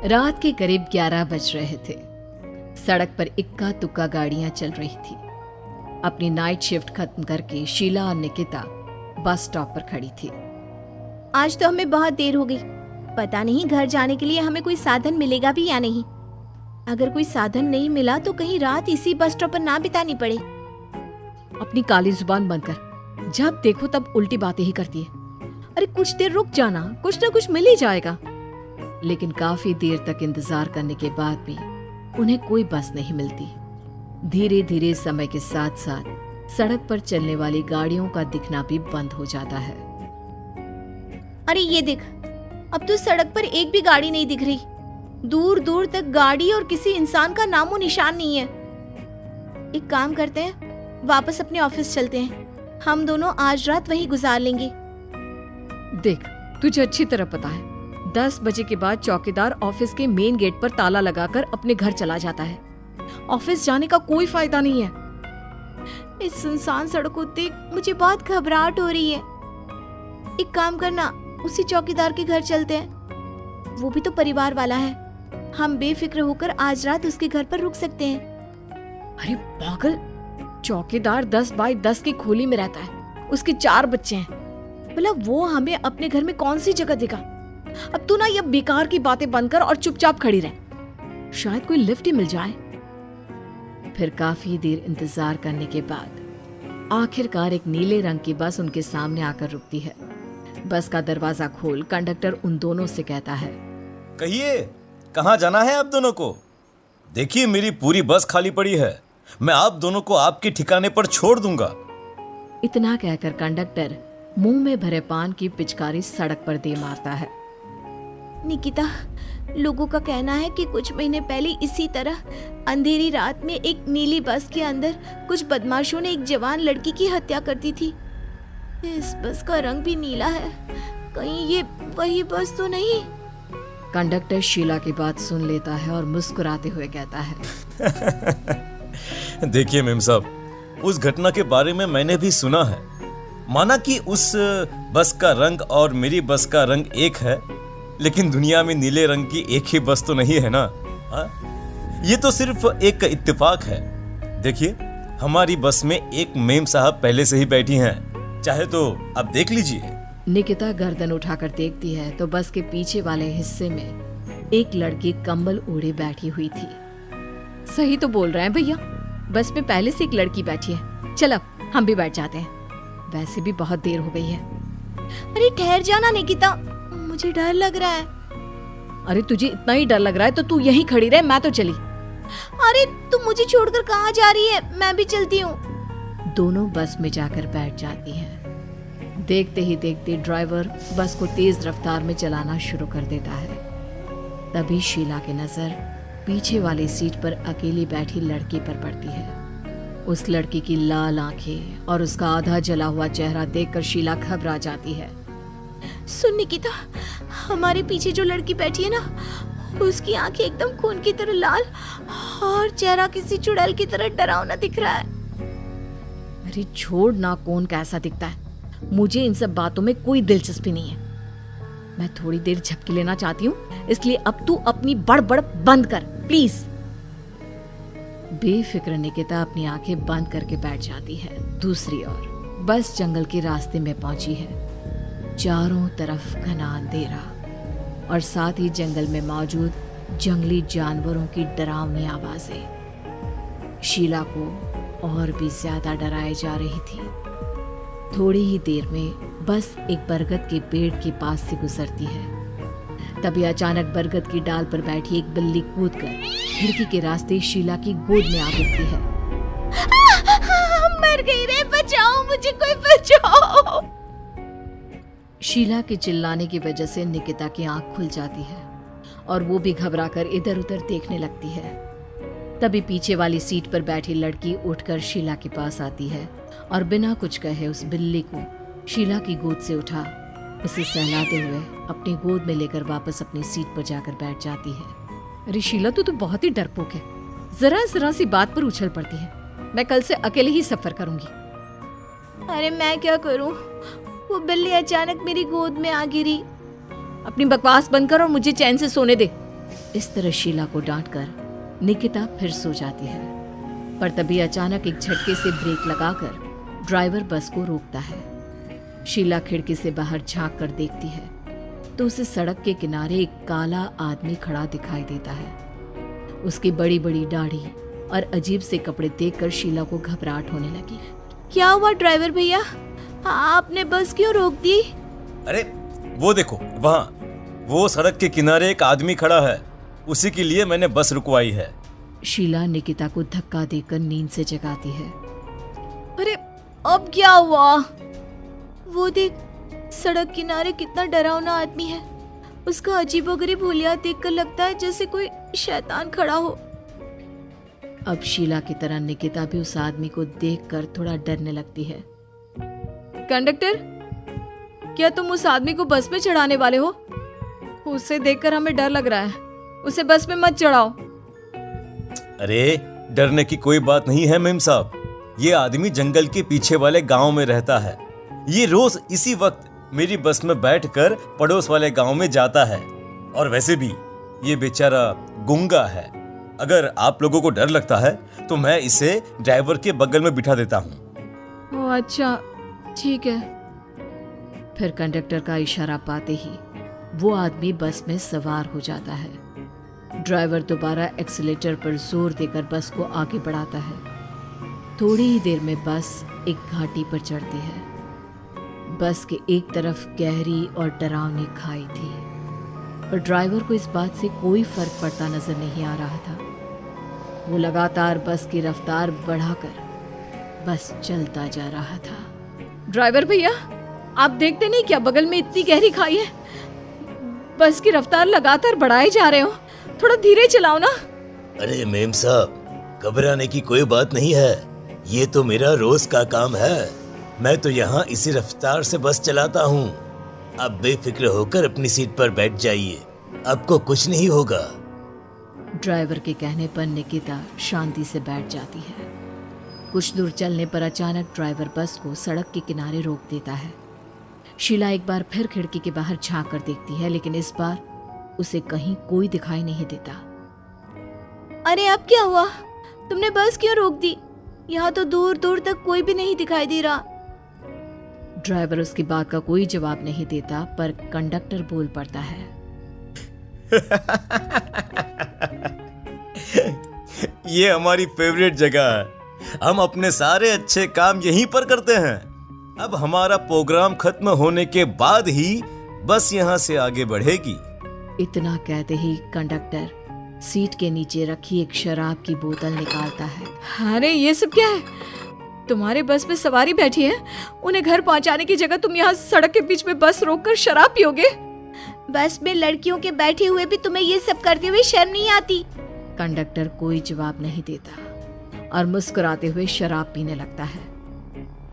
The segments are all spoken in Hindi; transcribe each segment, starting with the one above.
रात के करीब 11 बज रहे थे। सड़क पर इक्का दुक्का गाड़ियां चल रही थी। अपनी नाइट शिफ्ट खत्म करके शीला और निकिता बस स्टॉप पर खड़ी थी। आज तो हमें बहुत देर हो गई। पता नहीं घर जाने के लिए हमें कोई साधन मिलेगा भी या नहीं। अगर कोई साधन नहीं मिला तो कहीं रात इसी बस स्टॉप पर ना बितानी पड़े। अपनी काली जुबान बंद कर, जब देखो तब उल्टी बातें ही करती है। अरे कुछ देर रुक जाना, कुछ ना कुछ मिल ही जाएगा। लेकिन काफी देर तक इंतजार करने के बाद भी उन्हें कोई बस नहीं मिलती। धीरे धीरे समय के साथ साथ सड़क पर चलने वाली गाड़ियों का दिखना भी बंद हो जाता है। अरे ये देख, अब तो सड़क पर एक भी गाड़ी नहीं दिख रही। दूर दूर तक गाड़ी और किसी इंसान का नामो निशान नहीं है। एक काम करते हैं, वापस अपने ऑफिस चलते हैं। हम दोनों आज रात वहीं गुजार लेंगे। देख, तुझे अच्छी तरह पता है 10 बजे के बाद चौकीदार ऑफिस के मेन गेट पर ताला लगाकर अपने घर चला जाता है। ऑफिस जाने का कोई फायदा नहीं है। इस सुनसान सड़क को देख मुझे बहुत घबराहट हो रही है। एक काम करना, उसी चौकीदार के घर चलते हैं। वो भी तो परिवार वाला है। हम बेफिक्र होकर आज रात उसके घर पर रुक सकते हैं। अरे पागल, चौकीदार 10 बाई 10 की खोली में रहता है। उसके 4 बच्चे हैं। भला वो हमें अपने घर में कौन सी जगह देगा। अब तू ना ये बेकार की बातें बंद कर और चुपचाप खड़ी रह। शायद कोई लिफ्ट ही मिल जाए। फिर काफी देर इंतजार करने के बाद आखिरकार एक नीले रंग की बस उनके सामने आकर रुकती है। बस का दरवाजा खोल कंडक्टर उन दोनों से कहता है, कहिए कहाँ जाना है आप दोनों को? देखिए मेरी पूरी बस खाली पड़ी है। मैं आप दोनों को आपके ठिकाने पर छोड़ दूंगा। इतना कहकर कंडक्टर मुंह में भरे पान की पिचकारी सड़क पर दे मारता है। निकिता, लोगों का कहना है कि कुछ महीने पहले इसी तरह अंधेरी रात में एक नीली बस के अंदर कुछ बदमाशों ने एक जवान लड़की की हत्या कर दी थी। इस बस का रंग भी नीला है। कहीं ये वही बस तो नहीं? कंडक्टर शीला की बात सुन लेता है और मुस्कुराते हुए कहता है, देखिए मेम साहब, उस घटना के बारे में मैंने भी सुना है। माना कि उस बस का रंग और मेरी बस का रंग एक है, लेकिन दुनिया में नीले रंग की एक ही बस तो नहीं है ना। ये तो सिर्फ एक इत्तेफाक है। देखिए हमारी बस में एक मेम साहब पहले से ही बैठी हैं, चाहे तो आप देख लीजिए। निकिता गर्दन उठाकर देखती है तो बस के पीछे वाले हिस्से में एक लड़की कंबल ओढ़े बैठी हुई थी। सही तो बोल रहे हैं भैया, बस में पहले से एक लड़की बैठी है। चलो हम भी बैठ जाते हैं, वैसे भी बहुत देर हो गई है। अरे ठहर जाना निकिता, मुझे डर लग रहा है। अरे तुझे इतना ही डर लग रहा है तो तू यहीं खड़ी रहे, मैं तो चली। अरे तू मुझे छोड़कर कहाँ जा रही है? मैं भी चलती हूँ। दोनों बस में जाकर बैठ जाती हैं। देखते ही देखते ड्राइवर बस को तेज रफ्तार में चलाना शुरू कर देता है। तभी शीला की नजर पीछे वाली सीट पर अकेली बैठी लड़की पर पड़ती है। उस लड़की की लाल आंखें और उसका आधा जला हुआ चेहरा देखकर शीला घबरा जाती है। सुन निकिता, हमारे पीछे जो लड़की बैठी है ना, उसकी आंखें एकदम खून की तरह लाल और चेहरा किसी चुड़ैल की तरह डरावना दिख रहा है। अरे छोड़ ना, कौन कैसा दिखता है, मुझे इन सब बातों में कोई दिलचस्पी नहीं है। मैं थोड़ी देर झपकी लेना चाहती हूँ, इसलिए अब तू अपनी बड़बड़ बंद कर प्लीज। बेफिक्र निकिता अपनी आंखें बंद करके बैठ जाती है। दूसरी ओर बस जंगल के रास्ते में पहुंची है। चारों तरफ घना अंधेरा और साथ ही जंगल में मौजूद जंगली जानवरों की डरावनी आवाजें शीला को और भी ज्यादा डराए जा रही थी। थोड़ी ही देर में बस एक बरगद के पेड़ के पास से गुजरती है। तभी अचानक बरगद की डाल पर बैठी एक बिल्ली कूदकर खिड़की के रास्ते शीला की गोद में आ गिरती है। मर गई रे, बचाओ मुझे, कोई बचाओ। शीला के चिल्लाने की वजह से निकिता की आंख खुल जाती है और वो भी घबराकर इधर उधर देखने लगती है। तभी पीछे वाली सीट पर बैठी लड़की उठकर शीला के पास आती है और बिना कुछ कहे उस बिल्ली को शीला की गोद से उठा उसे सहलाते हुए अपनी गोद में लेकर वापस अपनी सीट पर जाकर बैठ जाती है। अरे शीला, तू तो बहुत ही डरपोक है, जरा जरा सी बात पर उछल पड़ती है। मैं कल से अकेले ही सफर करूंगी। अरे मैं क्या करूं? वो बिल्ली अचानक मेरी गोद में आ गिरी। अपनी बकवास बंद कर और मुझे चैन से सोने दे। इस तरह शीला को डांटकर निकिता फिर सो जाती है। पर तभी अचानक एक झटके से ब्रेक लगाकर ड्राइवर बस को रोकता है। शीला खिड़की से बाहर झांक कर देखती है तो उसे सड़क के किनारे एक काला आदमी खड़ा दिखाई देता है। उसकी बड़ी बड़ी दाढ़ी और अजीब से कपड़े देखकर शीला को घबराहट होने लगी। क्या हुआ ड्राइवर भैया, आपने बस क्यों रोक दी? अरे वो देखो वहाँ, वो सड़क के किनारे एक आदमी खड़ा है, उसी के लिए मैंने बस रुकवाई है। शीला निकिता को धक्का देकर नींद से जगाती है। अरे अब क्या हुआ? वो देख, सड़क किनारे कितना डरावना आदमी है। उसका अजीबोगरीब हुलिया देखकर लगता है जैसे कोई शैतान खड़ा हो। अब शीला की तरह निकिता भी उस आदमी को देखकर थोड़ा डरने लगती है। कंडक्टर, क्या तुम उस आदमी को बस में चढ़ाने वाले हो? उसे देखकर हमें डर लग रहा है, उसे बस में मत चढ़ाओ। अरे डरने की कोई बात नहीं है मेम साहब, ये आदमी जंगल के पीछे वाले गांव में रहता है। ये रोज इसी वक्त मेरी बस में बैठकर पड़ोस वाले गांव में जाता है। और वैसे भी ये बेचारा गूंगा है। अगर आप लोगों को डर लगता है तो मैं इसे ड्राइवर के बगल में बिठा देता हूँ। ओह अच्छा, ठीक है। फिर कंडक्टर का इशारा पाते ही वो आदमी बस में सवार हो जाता है। ड्राइवर दोबारा एक्सीलेटर पर जोर देकर बस को आगे बढ़ाता है। थोड़ी ही देर में बस एक घाटी पर चढ़ती है। बस के एक तरफ गहरी और डरावनी खाई थी, पर ड्राइवर को इस बात से कोई फर्क पड़ता नजर नहीं आ रहा था। वो लगातार बस की रफ्तार बढ़ाकर बस चलता जा रहा था। ड्राइवर भैया, आप देखते नहीं क्या बगल में इतनी गहरी खाई है? बस की रफ्तार लगातार बढ़ाए जा रहे हो, थोड़ा धीरे चलाओ ना। अरे मेम साहब, घबराने की कोई बात नहीं है, ये तो मेरा रोज का काम है। मैं तो यहाँ इसी रफ्तार से बस चलाता हूँ। अब बेफिक्र होकर अपनी सीट पर बैठ जाइए, आपको कुछ नहीं होगा। ड्राइवर के कहने पर निकिता शांति से बैठ जाती है। कुछ दूर चलने पर अचानक ड्राइवर बस को सड़क के किनारे रोक देता है। शीला एक बार फिर खिड़की के बाहर झांक कर देखती है, लेकिन इस बार उसे कहीं कोई दिखाई नहीं देता। अरे अब क्या हुआ? तुमने बस क्यों रोक दी? यहाँ तो दूर दूर तक कोई भी नहीं दिखाई दे रहा। ड्राइवर उसकी बात का कोई जवाब नहीं देता, पर कंडक्टर बोल पड़ता है। ये हमारी फेवरेट जगह है, हम अपने सारे अच्छे काम यहीं पर करते हैं। अब हमारा प्रोग्राम खत्म होने के बाद ही बस यहाँ से आगे बढ़ेगी। इतना कहते ही कंडक्टर सीट के नीचे रखी एक शराब की बोतल निकालता है। अरे ये सब क्या है? तुम्हारे बस में सवारी बैठी है, उन्हें घर पहुंचाने की जगह तुम यहाँ सड़क के बीच में बस रोककर शराब पियोगे? बस में लड़कियों के बैठे हुए भी तुम्हें ये सब करते हुए शर्म नहीं आती? कंडक्टर कोई जवाब नहीं देता और मुस्कुराते हुए शराब पीने लगता है।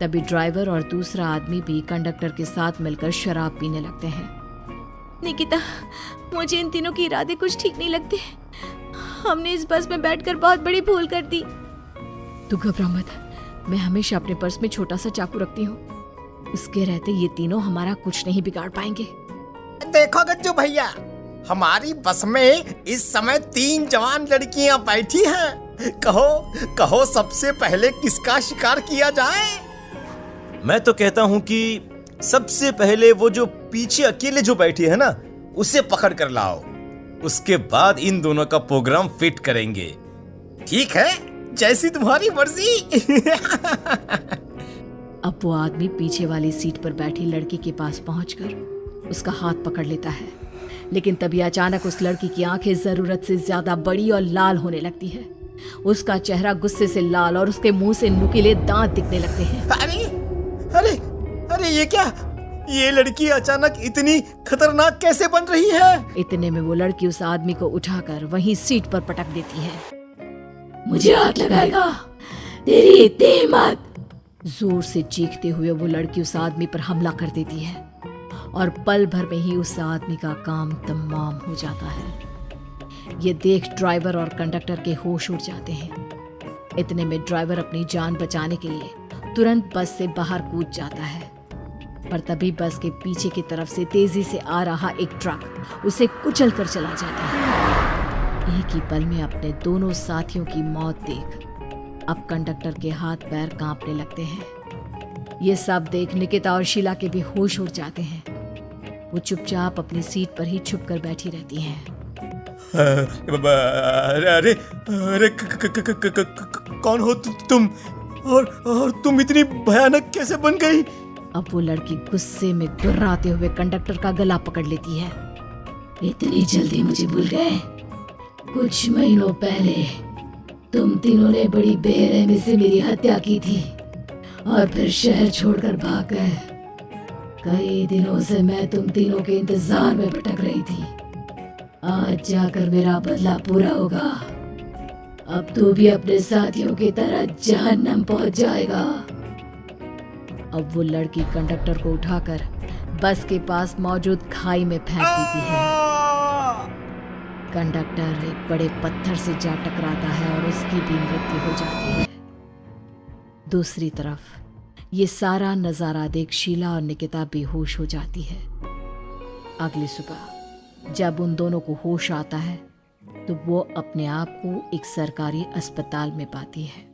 तभी ड्राइवर और दूसरा आदमी भी कंडक्टर के साथ मिलकर शराब पीने लगते हैं। निकिता, मुझे इन तीनों के इरादे कुछ ठीक नहीं लगते। हमने इस बस में बैठकर बहुत बड़ी भूल कर दी। तू घबरा मत, मैं हमेशा अपने पर्स में छोटा सा चाकू रखती हूँ। उसके रहते ये तीनों हमारा कुछ नहीं बिगाड़ पाएंगे। देखो गज्जू भैया, हमारी बस में इस समय 3 जवान लड़कियां बैठी हैं। कहो कहो सबसे पहले किसका शिकार किया जाए? मैं तो कहता हूँ कि सबसे पहले वो जो पीछे अकेले जो बैठी है ना, उसे पकड़ कर लाओ। उसके बाद इन दोनों का प्रोग्राम फिट करेंगे। ठीक है, जैसी तुम्हारी मर्जी। अब वो आदमी पीछे वाली सीट पर बैठी लड़की के पास पहुंचकर उसका हाथ पकड़ लेता है, लेकिन तभी अचानक उस लड़की की आंखें जरूरत से ज्यादा बड़ी और लाल होने लगती है। उसका चेहरा गुस्से से लाल और उसके मुंह से नुकीले दांत दिखने लगते हैं। अरे अरे अरे ये क्या? ये लड़की अचानक इतनी खतरनाक कैसे बन रही है? इतने में वो लड़की उस आदमी को उठाकर वहीं सीट पर पटक देती है। मुझे हाथ लगाएगा, तेरी इतनी हिम्मत! जोर से चीखते हुए वो लड़की उस आदमी पर हमला कर देती है और पल भर में ही उस आदमी का काम तमाम हो जाता है। ये देख ड्राइवर और कंडक्टर के होश उड़ जाते हैं। इतने में ड्राइवर अपनी जान बचाने के लिए तुरंत बस से बाहर कूद जाता है, पर तभी बस के पीछे की तरफ से तेजी से आ रहा एक ट्रक उसे कुचल कर चला जाता है। एक ही पल में अपने दोनों साथियों की मौत देख अब कंडक्टर के हाथ पैर कांपने लगते हैं। ये सब देख निकिता और शीला के भी होश उड़ जाते हैं। वो चुपचाप अपनी सीट पर ही छुप कर बैठी रहती हैं। अरे अरे अरे कौन हो तुम और तुम इतनी भयानक कैसे बन गई? अब वो लड़की गुस्से में गुर्राते हुए कंडक्टर का गला पकड़ लेती है। इतनी जल्दी मुझे भूल गए? कुछ महीनों पहले तुम तीनों ने बड़ी बेरहमी से मेरी हत्या की थी और फिर शहर छोड़कर भाग गए। कई दिनों से मैं तुम तीनों के इंतजार में भटक रही थी। आज जाकर मेरा बदला पूरा होगा। अब तू भी अपने साथियों की तरह जहन्नम पहुंच जाएगा। अब वो लड़की कंडक्टर को उठाकर बस के पास मौजूद खाई में फेंक देती है। कंडक्टर एक बड़े पत्थर से जा टकराता है और उसकी भी मृत्यु हो जाती है। दूसरी तरफ ये सारा नजारा देख शीला और निकिता बेहोश हो जाती है। अगली सुबह जब उन दोनों को होश आता है तो वो अपने आप को एक सरकारी अस्पताल में पाती है।